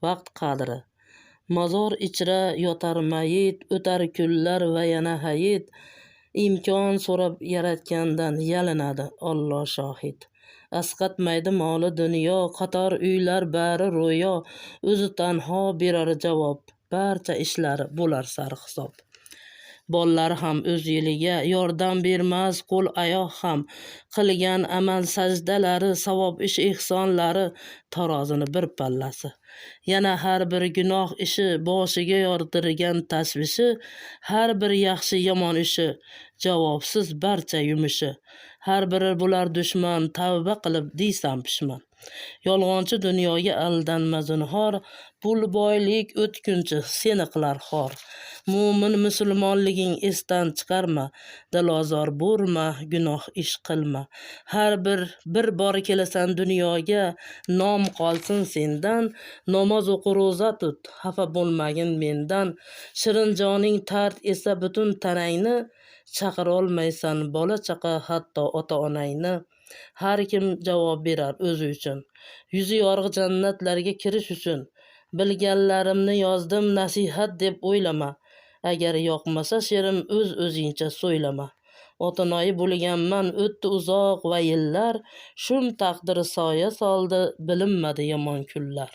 vaqt qadri. Mozor ichra yotar mayit, o'tar kunlar va yana hayit. Imkon so'rab yaratgandan yalinadi Alloh shohid. Asqatmaydi moli dunyo, qator uylar bari ro'yo. O'zi tanho berar javob, barcha ishlari bo'lar sarhisob. Bollar ham o'z yo'liga yordam bermas, qo'l oyoq ham qilgan amal sajdalari, savob ish ehsonlari tarozini bir pallasi. Yana har bir gunoh ishi boshiga yordirgan tashvishi, har bir yaxshi yomon ishi javobsiz barcha yumushi. Har biri bo'lar dushman, tavba qilib deysan pishman. Yolg'onchi dunyoga aldanma zinhor, pul boylik o'tkunchi seni qilar xor. Mo'min musulmonliging esdan chiqarma, dilozor bo'lma, gunoh ish qilma. Har bir bor kelasan dunyoga, nom qolsin sendan. Namoz o'qi, ro'za tut, xafa bo'lmagin mendan. Shirin joning tard esa butun tanangni, chaqirolmaysan bola chaqa hatto ota onangni. Har kim javob berar o'zi uchun, yuzi yorug' jannatlarga kirish uchun. Bilganlarimni yozdim nasihat deb o'ylama. Agar yoqmasa she'rim o'zingcha so'ylama. Otinoyi bo'lganman o'tdi uzoq va yillar, shum taqdiri soya soldi, bilinmadi yomon kunlar.